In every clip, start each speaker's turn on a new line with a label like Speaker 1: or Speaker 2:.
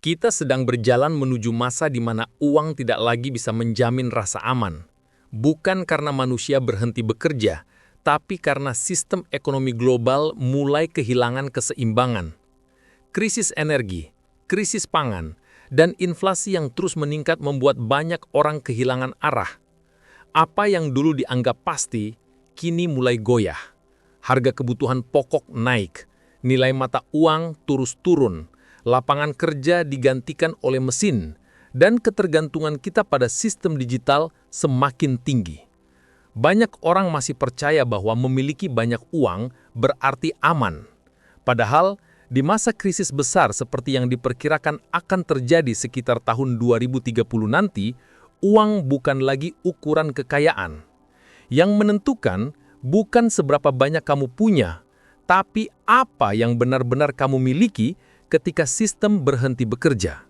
Speaker 1: Kita sedang berjalan menuju masa di mana uang tidak lagi bisa menjamin rasa aman. Bukan karena manusia berhenti bekerja, tapi karena sistem ekonomi global mulai kehilangan keseimbangan. Krisis energi, krisis pangan, dan inflasi yang terus meningkat membuat banyak orang kehilangan arah. Apa yang dulu dianggap pasti, kini mulai goyah. Harga kebutuhan pokok naik, nilai mata uang terus turun, lapangan kerja digantikan oleh mesin, dan ketergantungan kita pada sistem digital semakin tinggi. Banyak orang masih percaya bahwa memiliki banyak uang berarti aman. Padahal, di masa krisis besar seperti yang diperkirakan akan terjadi sekitar tahun 2030 nanti, uang bukan lagi ukuran kekayaan. Yang menentukan bukan seberapa banyak kamu punya, tapi apa yang benar-benar kamu miliki ketika sistem berhenti bekerja.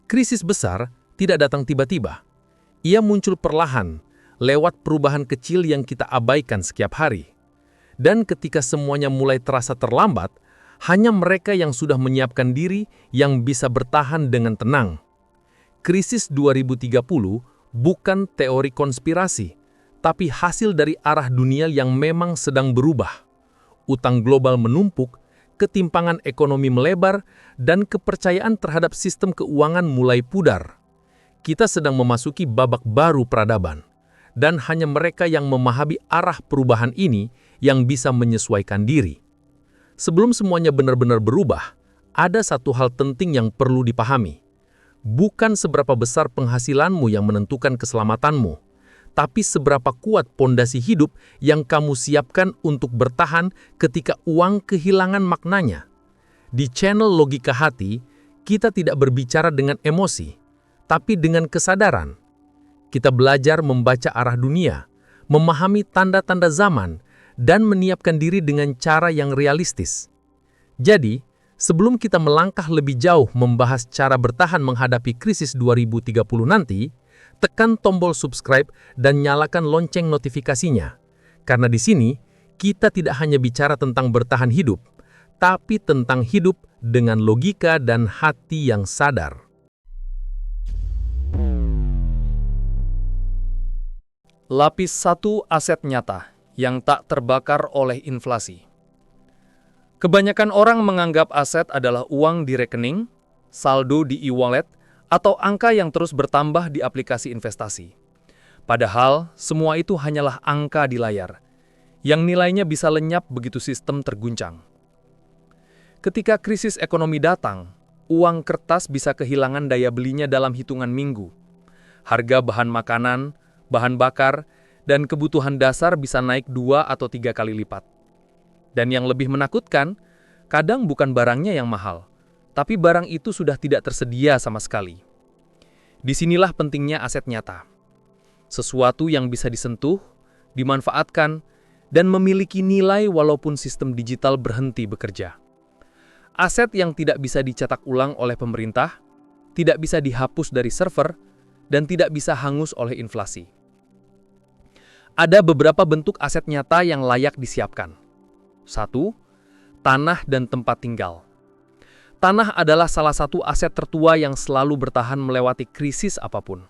Speaker 1: Krisis besar tidak datang tiba-tiba. Ia muncul perlahan, lewat perubahan kecil yang kita abaikan setiap hari. Dan ketika semuanya mulai terasa terlambat, hanya mereka yang sudah menyiapkan diri yang bisa bertahan dengan tenang. Krisis 2030 bukan teori konspirasi, tapi hasil dari arah dunia yang memang sedang berubah. Utang global menumpuk, ketimpangan ekonomi melebar, dan kepercayaan terhadap sistem keuangan mulai pudar. Kita sedang memasuki babak baru peradaban, dan hanya mereka yang memahami arah perubahan ini yang bisa menyesuaikan diri. Sebelum semuanya benar-benar berubah, ada satu hal penting yang perlu dipahami. Bukan seberapa besar penghasilanmu yang menentukan keselamatanmu, tapi seberapa kuat pondasi hidup yang kamu siapkan untuk bertahan ketika uang kehilangan maknanya. Di channel Logika Hati, kita tidak berbicara dengan emosi, tapi dengan kesadaran. Kita belajar membaca arah dunia, memahami tanda-tanda zaman, dan menyiapkan diri dengan cara yang realistis. Jadi, sebelum kita melangkah lebih jauh membahas cara bertahan menghadapi krisis 2030 nanti, tekan tombol subscribe dan nyalakan lonceng notifikasinya. Karena di sini, kita tidak hanya bicara tentang bertahan hidup, tapi tentang hidup dengan logika dan hati yang sadar.
Speaker 2: Lapis 1 aset nyata yang tak terbakar oleh inflasi. Kebanyakan orang menganggap aset adalah uang di rekening, saldo di e-wallet, atau angka yang terus bertambah di aplikasi investasi. Padahal, semua itu hanyalah angka di layar, yang nilainya bisa lenyap begitu sistem terguncang. Ketika krisis ekonomi datang, uang kertas bisa kehilangan daya belinya dalam hitungan minggu. Harga bahan makanan, bahan bakar, dan kebutuhan dasar bisa naik 2 atau 3 kali lipat. Dan yang lebih menakutkan, kadang bukan barangnya yang mahal, tapi barang itu sudah tidak tersedia sama sekali. Disinilah pentingnya aset nyata. Sesuatu yang bisa disentuh, dimanfaatkan, dan memiliki nilai walaupun sistem digital berhenti bekerja. Aset yang tidak bisa dicetak ulang oleh pemerintah, tidak bisa dihapus dari server, dan tidak bisa hangus oleh inflasi. Ada beberapa bentuk aset nyata yang layak disiapkan. 1. Tanah dan tempat tinggal. Tanah adalah salah satu aset tertua yang selalu bertahan melewati krisis apapun.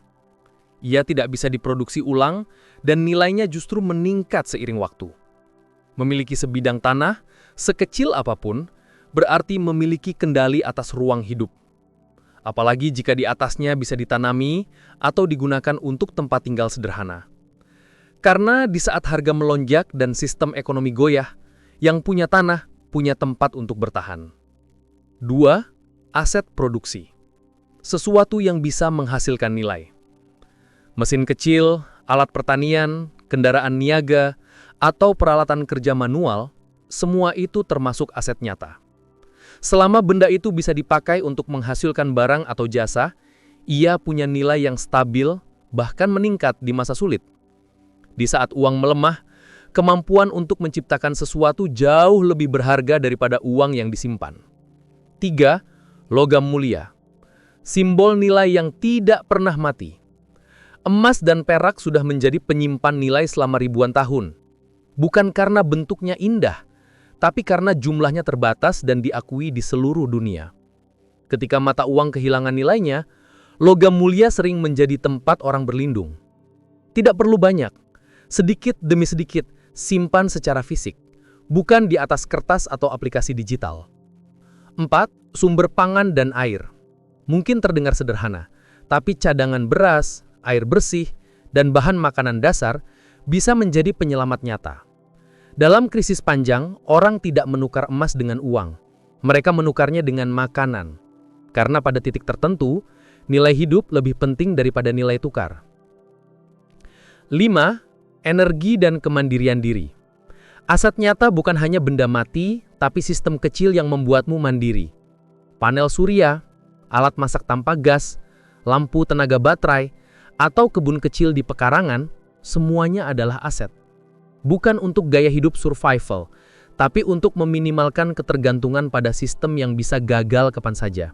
Speaker 2: Ia tidak bisa diproduksi ulang dan nilainya justru meningkat seiring waktu. Memiliki sebidang tanah, sekecil apapun, berarti memiliki kendali atas ruang hidup. Apalagi jika di atasnya bisa ditanami atau digunakan untuk tempat tinggal sederhana. Karena di saat harga melonjak dan sistem ekonomi goyah, yang punya tanah punya tempat untuk bertahan. 2. Aset produksi. Sesuatu yang bisa menghasilkan nilai. Mesin kecil, alat pertanian, kendaraan niaga, atau peralatan kerja manual, semua itu termasuk aset nyata. Selama benda itu bisa dipakai untuk menghasilkan barang atau jasa, ia punya nilai yang stabil, bahkan meningkat di masa sulit. Di saat uang melemah, kemampuan untuk menciptakan sesuatu jauh lebih berharga daripada uang yang disimpan. 3. Logam mulia. Simbol nilai yang tidak pernah mati. Emas dan perak sudah menjadi penyimpan nilai selama ribuan tahun. Bukan karena bentuknya indah, tapi karena jumlahnya terbatas dan diakui di seluruh dunia. Ketika mata uang kehilangan nilainya, logam mulia sering menjadi tempat orang berlindung. Tidak perlu banyak, sedikit demi sedikit, simpan secara fisik, bukan di atas kertas atau aplikasi digital. 4. Sumber pangan dan air. Mungkin terdengar sederhana, tapi cadangan beras, air bersih, dan bahan makanan dasar bisa menjadi penyelamat nyata. Dalam krisis panjang, orang tidak menukar emas dengan uang. Mereka menukarnya dengan makanan. Karena pada titik tertentu, nilai hidup lebih penting daripada nilai tukar. 5. Energi dan kemandirian diri. Aset nyata bukan hanya benda mati, tapi sistem kecil yang membuatmu mandiri. Panel surya, alat masak tanpa gas, lampu tenaga baterai, atau kebun kecil di pekarangan, semuanya adalah aset. Bukan untuk gaya hidup survival, tapi untuk meminimalkan ketergantungan pada sistem yang bisa gagal kapan saja.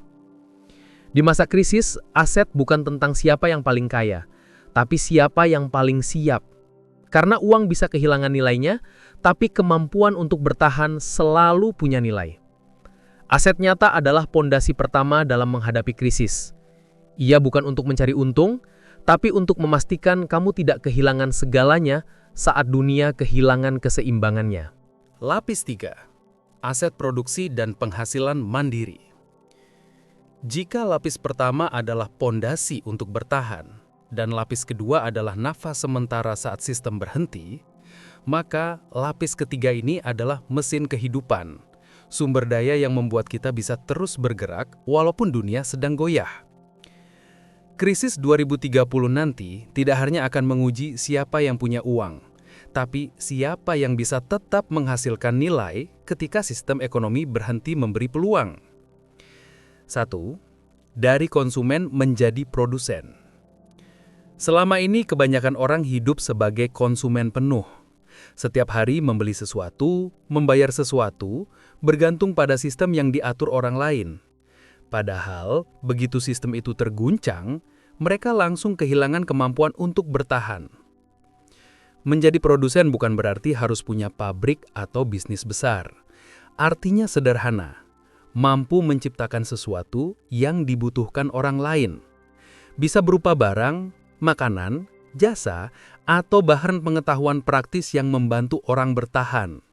Speaker 2: Di masa krisis, aset bukan tentang siapa yang paling kaya, tapi siapa yang paling siap. Karena uang bisa kehilangan nilainya, tapi kemampuan untuk bertahan selalu punya nilai. Aset nyata adalah pondasi pertama dalam menghadapi krisis. Ia bukan untuk mencari untung, tapi untuk memastikan kamu tidak kehilangan segalanya saat dunia kehilangan keseimbangannya.
Speaker 1: Lapis 3. Aset produksi dan penghasilan mandiri. Jika lapis pertama adalah pondasi untuk bertahan, dan lapis kedua adalah nafas sementara saat sistem berhenti, maka lapis ketiga ini adalah mesin kehidupan, sumber daya yang membuat kita bisa terus bergerak walaupun dunia sedang goyah. Krisis 2030 nanti tidak hanya akan menguji siapa yang punya uang, tapi siapa yang bisa tetap menghasilkan nilai ketika sistem ekonomi berhenti memberi peluang. 1. Dari konsumen menjadi produsen. Selama ini kebanyakan orang hidup sebagai konsumen penuh. Setiap hari membeli sesuatu, membayar sesuatu, bergantung pada sistem yang diatur orang lain. Padahal, begitu sistem itu terguncang, mereka langsung kehilangan kemampuan untuk bertahan. Menjadi produsen bukan berarti harus punya pabrik atau bisnis besar. Artinya sederhana. Mampu menciptakan sesuatu yang dibutuhkan orang lain. Bisa berupa barang, makanan, jasa, atau bahan pengetahuan praktis yang membantu orang bertahan.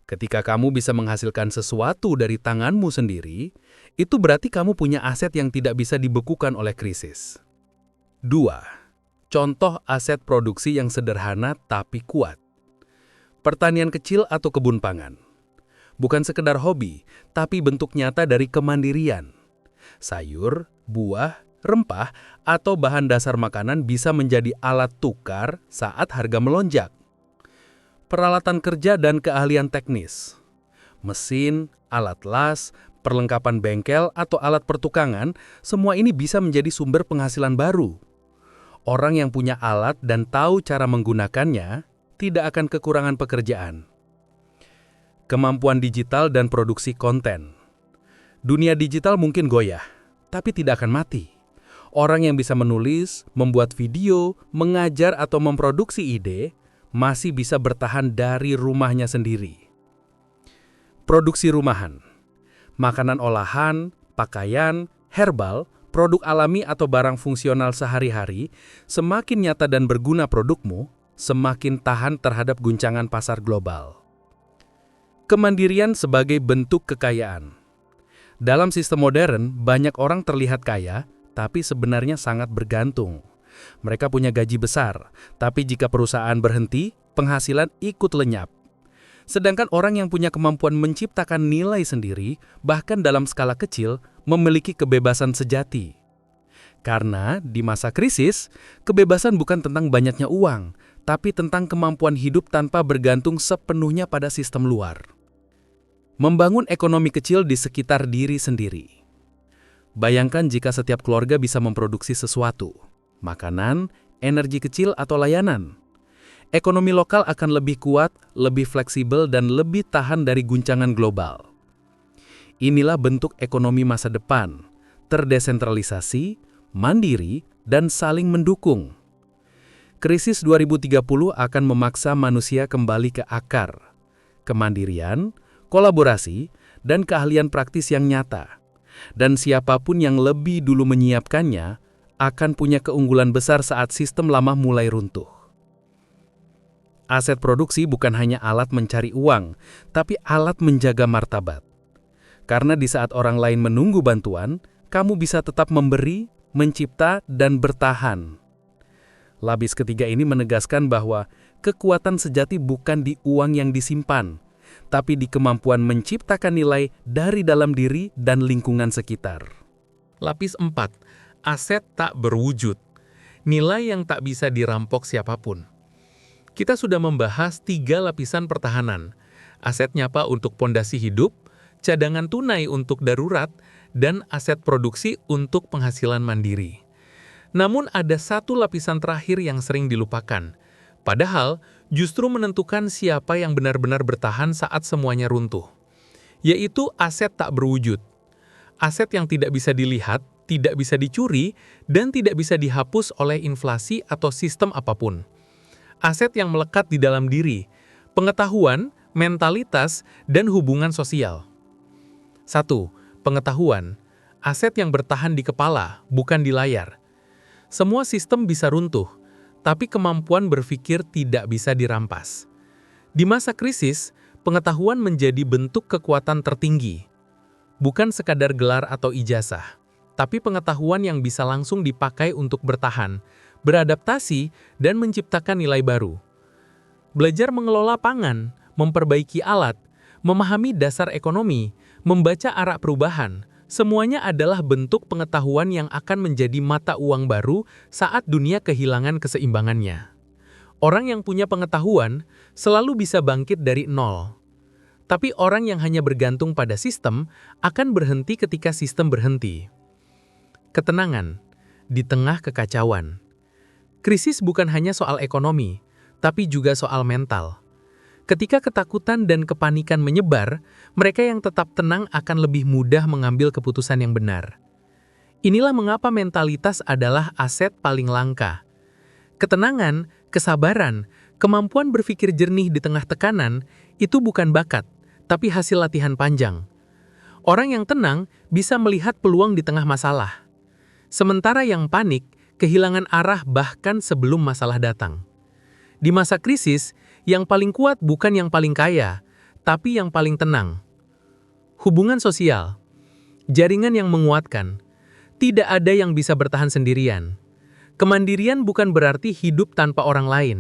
Speaker 1: Ketika kamu bisa menghasilkan sesuatu dari tanganmu sendiri, itu berarti kamu punya aset yang tidak bisa dibekukan oleh krisis. 2. Contoh aset produksi yang sederhana tapi kuat. Pertanian kecil atau kebun pangan. Bukan sekedar hobi, tapi bentuk nyata dari kemandirian. Sayur, buah, rempah, atau bahan dasar makanan bisa menjadi alat tukar saat harga melonjak. Peralatan kerja dan keahlian teknis. Mesin, alat las, perlengkapan bengkel, atau alat pertukangan, semua ini bisa menjadi sumber penghasilan baru. Orang yang punya alat dan tahu cara menggunakannya tidak akan kekurangan pekerjaan. Kemampuan digital dan produksi konten. Dunia digital mungkin goyah, tapi tidak akan mati. Orang yang bisa menulis, membuat video, mengajar atau memproduksi ide, masih bisa bertahan dari rumahnya sendiri. Produksi rumahan. Makanan olahan, pakaian, herbal, produk alami atau barang fungsional sehari-hari, semakin nyata dan berguna produkmu, semakin tahan terhadap guncangan pasar global. Kemandirian sebagai bentuk kekayaan. Dalam sistem modern, banyak orang terlihat kaya, tapi sebenarnya sangat bergantung. Mereka punya gaji besar, tapi jika perusahaan berhenti, penghasilan ikut lenyap. Sedangkan orang yang punya kemampuan menciptakan nilai sendiri, bahkan dalam skala kecil, memiliki kebebasan sejati. Karena di masa krisis, kebebasan bukan tentang banyaknya uang, tapi tentang kemampuan hidup tanpa bergantung sepenuhnya pada sistem luar. Membangun ekonomi kecil di sekitar diri sendiri. Bayangkan jika setiap keluarga bisa memproduksi sesuatu, makanan, energi kecil atau layanan. Ekonomi lokal akan lebih kuat, lebih fleksibel, dan lebih tahan dari guncangan global. Inilah bentuk ekonomi masa depan, terdesentralisasi, mandiri, dan saling mendukung. Krisis 2030 akan memaksa manusia kembali ke akar, kemandirian, kolaborasi, dan keahlian praktis yang nyata.
Speaker 3: dan siapapun yang lebih dulu menyiapkannya akan punya keunggulan besar saat sistem lama mulai runtuh. Aset produksi bukan hanya alat mencari uang, tapi alat menjaga martabat. Karena di saat orang lain menunggu bantuan, kamu bisa tetap memberi, mencipta, dan bertahan. Lapis ketiga ini menegaskan bahwa kekuatan sejati bukan di uang yang disimpan, tapi di kemampuan menciptakan nilai dari dalam diri dan lingkungan sekitar.
Speaker 1: Lapis 4. Aset tak berwujud. Nilai yang tak bisa dirampok siapapun. Kita sudah membahas 3 lapisan pertahanan. Aset nyapa untuk pondasi hidup, cadangan tunai untuk darurat, dan aset produksi untuk penghasilan mandiri. Namun ada satu lapisan terakhir yang sering dilupakan. Padahal justru menentukan siapa yang benar-benar bertahan saat semuanya runtuh. Yaitu aset tak berwujud. Aset yang tidak bisa dilihat, tidak bisa dicuri, dan tidak bisa dihapus oleh inflasi atau sistem apapun. Aset yang melekat di dalam diri, pengetahuan, mentalitas, dan hubungan sosial. 1. Pengetahuan. Aset yang bertahan di kepala, bukan di layar. Semua sistem bisa runtuh, tapi kemampuan berpikir tidak bisa dirampas. Di masa krisis, pengetahuan menjadi bentuk kekuatan tertinggi. Bukan sekadar gelar atau ijazah, tapi pengetahuan yang bisa langsung dipakai untuk bertahan, beradaptasi, dan menciptakan nilai baru. Belajar mengelola pangan, memperbaiki alat, memahami dasar ekonomi, membaca arah perubahan, semuanya adalah bentuk pengetahuan yang akan menjadi mata uang baru saat dunia kehilangan keseimbangannya. Orang yang punya pengetahuan selalu bisa bangkit dari nol. Tapi orang yang hanya bergantung pada sistem akan berhenti ketika sistem berhenti. Ketenangan di tengah kekacauan. Krisis bukan hanya soal ekonomi, tapi juga soal mental. Ketika ketakutan dan kepanikan menyebar, mereka yang tetap tenang akan lebih mudah mengambil keputusan yang benar. Inilah mengapa mentalitas adalah aset paling langka. Ketenangan, kesabaran, kemampuan berpikir jernih di tengah tekanan, itu bukan bakat, tapi hasil latihan panjang. Orang yang tenang bisa melihat peluang di tengah masalah. Sementara yang panik, kehilangan arah bahkan sebelum masalah datang. Di masa krisis, yang paling kuat bukan yang paling kaya, tapi yang paling tenang. Hubungan sosial, jaringan yang menguatkan, tidak ada yang bisa bertahan sendirian. Kemandirian bukan berarti hidup tanpa orang lain,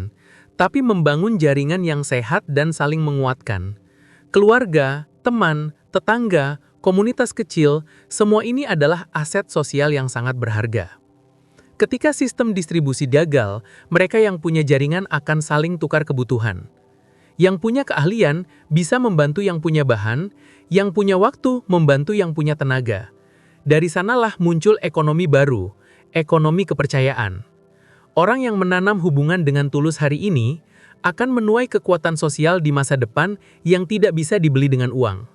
Speaker 1: tapi membangun jaringan yang sehat dan saling menguatkan. Keluarga, teman, tetangga, komunitas kecil, semua ini adalah aset sosial yang sangat berharga. Ketika sistem distribusi gagal, mereka yang punya jaringan akan saling tukar kebutuhan. Yang punya keahlian bisa membantu yang punya bahan, yang punya waktu membantu yang punya tenaga. Dari sanalah muncul ekonomi baru, ekonomi kepercayaan. Orang yang menanam hubungan dengan tulus hari ini akan menuai kekuatan sosial di masa depan yang tidak bisa dibeli dengan uang.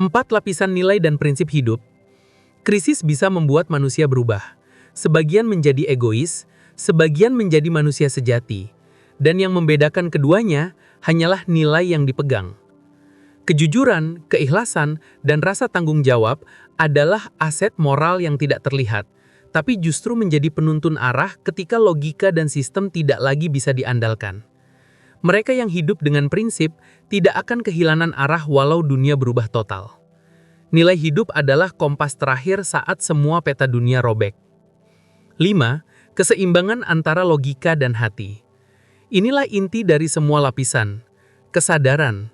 Speaker 1: 4 lapisan nilai dan prinsip hidup. Krisis bisa membuat manusia berubah. Sebagian menjadi egois, sebagian menjadi manusia sejati. Dan yang membedakan keduanya hanyalah nilai yang dipegang. Kejujuran, keikhlasan, dan rasa tanggung jawab adalah aset moral yang tidak terlihat, tapi justru menjadi penuntun arah ketika logika dan sistem tidak lagi bisa diandalkan. Mereka yang hidup dengan prinsip tidak akan kehilangan arah walau dunia berubah total. Nilai hidup adalah kompas terakhir saat semua peta dunia robek. 5. Keseimbangan antara logika dan hati. Inilah inti dari semua lapisan. Kesadaran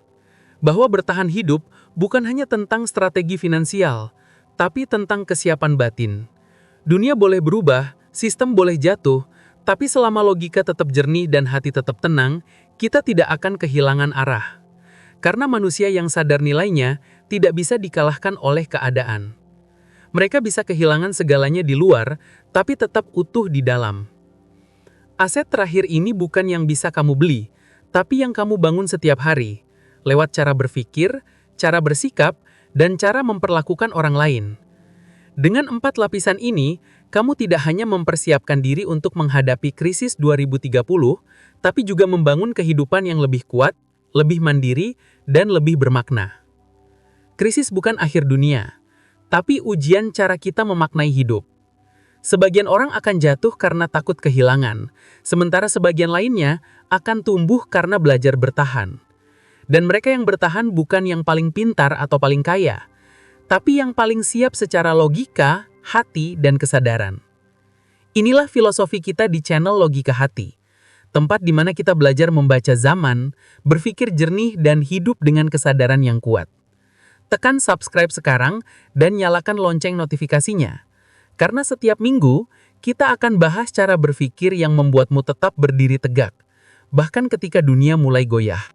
Speaker 1: bahwa bertahan hidup bukan hanya tentang strategi finansial, tapi tentang kesiapan batin. Dunia boleh berubah, sistem boleh jatuh, tapi selama logika tetap jernih dan hati tetap tenang, kita tidak akan kehilangan arah. Karena manusia yang sadar nilainya tidak bisa dikalahkan oleh keadaan. Mereka bisa kehilangan segalanya di luar, tapi tetap utuh di dalam. Aset terakhir ini bukan yang bisa kamu beli, tapi yang kamu bangun setiap hari, lewat cara berpikir, cara bersikap, dan cara memperlakukan orang lain. Dengan 4 lapisan ini, kamu tidak hanya mempersiapkan diri untuk menghadapi krisis 2030, tapi juga membangun kehidupan yang lebih kuat, lebih mandiri, dan lebih bermakna. Krisis bukan akhir dunia,
Speaker 4: tapi ujian cara kita memaknai hidup. Sebagian orang akan jatuh karena takut kehilangan, sementara sebagian lainnya akan tumbuh karena belajar bertahan. Dan mereka yang bertahan bukan yang paling pintar atau paling kaya, tapi yang paling siap secara logika, hati, dan kesadaran. Inilah filosofi kita di channel Logika Hati, tempat di mana kita belajar membaca zaman, berpikir jernih, dan hidup dengan kesadaran yang kuat. Tekan subscribe sekarang dan nyalakan lonceng notifikasinya. Karena setiap minggu, kita akan bahas cara berpikir yang membuatmu tetap berdiri tegak, bahkan ketika dunia mulai goyah.